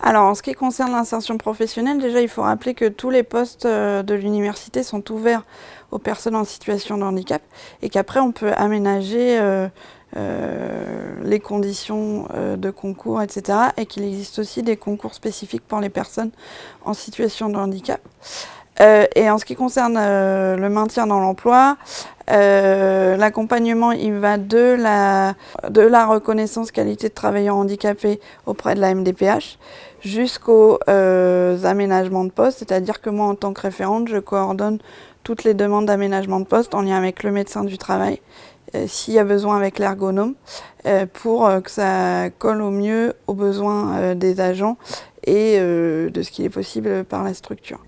Alors, en ce qui concerne l'insertion professionnelle, déjà, il faut rappeler que tous les postes de l'université sont ouverts aux personnes en situation de handicap et qu'après, on peut aménager les conditions de concours, etc. et qu'il existe aussi des concours spécifiques pour les personnes en situation de handicap. Et en ce qui concerne le maintien dans l'emploi, l'accompagnement, il va de la reconnaissance qualité de travailleur handicapé auprès de la MDPH jusqu'aux aménagements de poste, c'est-à-dire que moi, en tant que référente, je coordonne toutes les demandes d'aménagement de poste en lien avec le médecin du travail, s'il y a besoin avec l'ergonome, pour que ça colle au mieux aux besoins des agents et de ce qu'il est possible par la structure.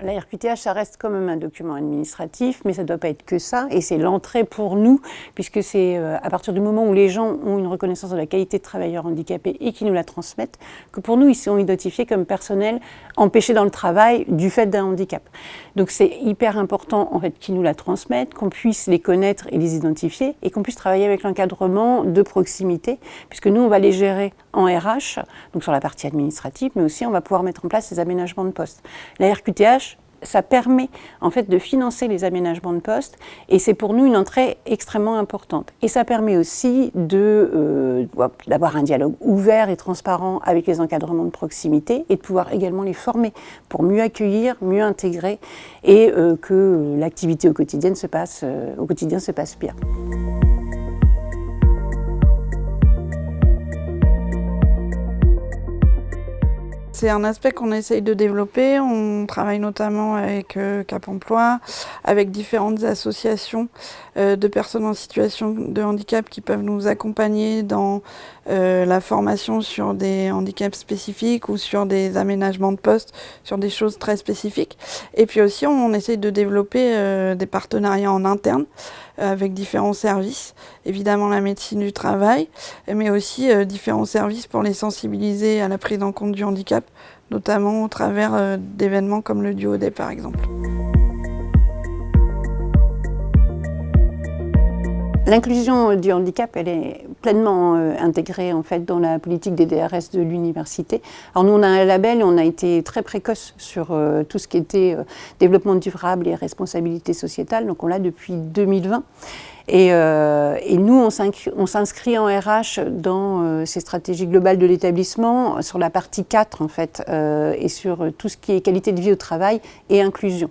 La RQTH, ça reste quand même un document administratif, mais ça ne doit pas être que ça, et c'est l'entrée pour nous, puisque c'est à partir du moment où les gens ont une reconnaissance de la qualité de travailleur handicapé et qui nous la transmettent, que pour nous, ils sont identifiés comme personnel empêché dans le travail du fait d'un handicap. Donc c'est hyper important en fait qu'ils nous la transmettent, qu'on puisse les connaître et les identifier, et qu'on puisse travailler avec l'encadrement de proximité, puisque nous, on va les gérer en RH, donc sur la partie administrative, mais aussi on va pouvoir mettre en place ces aménagements de poste. La RQTH, ça permet en fait de financer les aménagements de poste et c'est pour nous une entrée extrêmement importante. Et ça permet aussi d'avoir un dialogue ouvert et transparent avec les encadrements de proximité et de pouvoir également les former pour mieux accueillir, mieux intégrer et que l'activité au quotidien se passe bien. C'est un aspect qu'on essaye de développer. On travaille notamment avec Cap Emploi, avec différentes associations de personnes en situation de handicap qui peuvent nous accompagner dans la formation sur des handicaps spécifiques ou sur des aménagements de poste, sur des choses très spécifiques. Et puis aussi, on essaye de développer des partenariats en interne avec différents services, évidemment la médecine du travail, mais aussi différents services pour les sensibiliser à la prise en compte du handicap, notamment au travers d'événements comme le Duo Day par exemple. L'inclusion du handicap, elle est pleinement intégrée en fait dans la politique des DRS de l'université. Alors nous, on a un label et on a été très précoce sur tout ce qui était développement durable et responsabilité sociétale. Donc on l'a depuis 2020. Et nous, on s'inscrit en RH dans ces stratégies globales de l'établissement sur la partie 4 en fait, et sur tout ce qui est qualité de vie au travail et inclusion.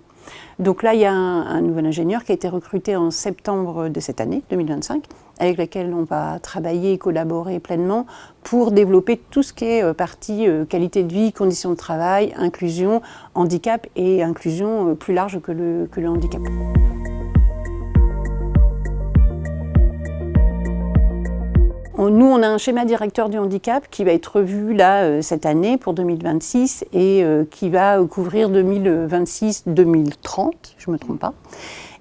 Donc là, il y a un nouvel ingénieur qui a été recruté en septembre de cette année, 2025, avec lequel on va travailler et collaborer pleinement pour développer tout ce qui est partie qualité de vie, conditions de travail, inclusion, handicap et inclusion plus large que le handicap. Nous, on a un schéma directeur du handicap qui va être revu là cette année pour 2026 et qui va couvrir 2026-2030, je ne me trompe pas.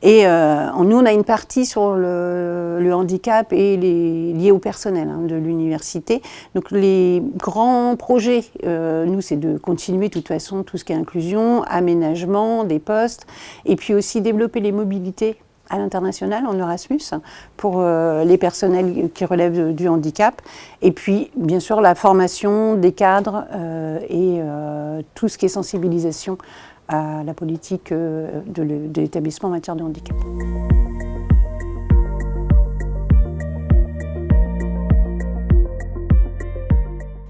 Et nous, on a une partie sur le handicap et lié au personnel de l'université. Donc les grands projets, nous, c'est de continuer de toute façon tout ce qui est inclusion, aménagement des postes et puis aussi développer les mobilités à l'international, en Erasmus, pour les personnels qui relèvent du handicap. Et puis, bien sûr, la formation des cadres et tout ce qui est sensibilisation à la politique de l'établissement en matière de handicap.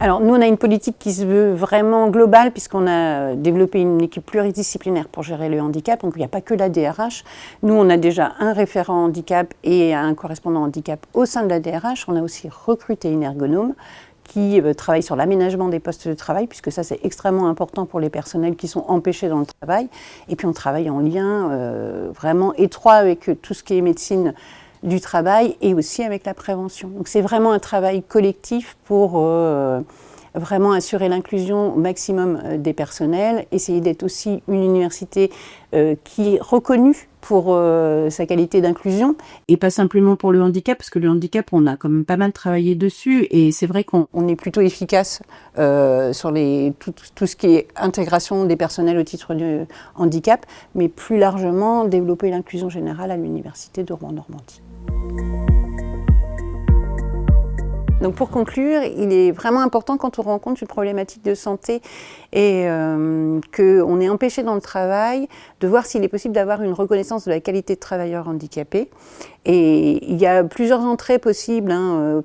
Alors nous, on a une politique qui se veut vraiment globale puisqu'on a développé une équipe pluridisciplinaire pour gérer le handicap, donc il n'y a pas que la DRH. Nous, on a déjà un référent handicap et un correspondant handicap au sein de la DRH. On a aussi recruté une ergonome qui travaille sur l'aménagement des postes de travail, puisque ça c'est extrêmement important pour les personnels qui sont empêchés dans le travail. Et puis on travaille en lien vraiment étroit avec tout ce qui est médecine du travail et aussi avec la prévention. Donc c'est vraiment un travail collectif pour vraiment assurer l'inclusion au maximum des personnels, essayer d'être aussi une université qui est reconnue pour sa qualité d'inclusion. Et pas simplement pour le handicap, parce que le handicap, on a quand même pas mal travaillé dessus, et c'est vrai qu'on est plutôt efficace sur tout ce qui est intégration des personnels au titre du handicap, mais plus largement développer l'inclusion générale à l'université de Rouen-Normandie. Donc pour conclure, il est vraiment important quand on rencontre une problématique de santé et qu'on est empêché dans le travail, de voir s'il est possible d'avoir une reconnaissance de la qualité de travailleur handicapé. Et il y a plusieurs entrées possibles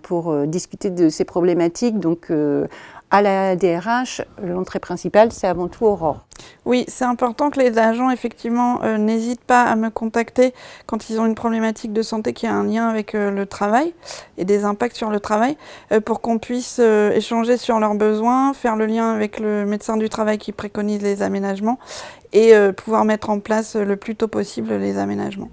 pour discuter de ces problématiques. Donc à la DRH, l'entrée principale, c'est avant tout Aurore. Oui, c'est important que les agents, effectivement, n'hésitent pas à me contacter quand ils ont une problématique de santé qui a un lien avec le travail et des impacts sur le travail, pour qu'on puisse échanger sur leurs besoins, faire le lien avec le médecin du travail qui préconise les aménagements et pouvoir mettre en place le plus tôt possible les aménagements.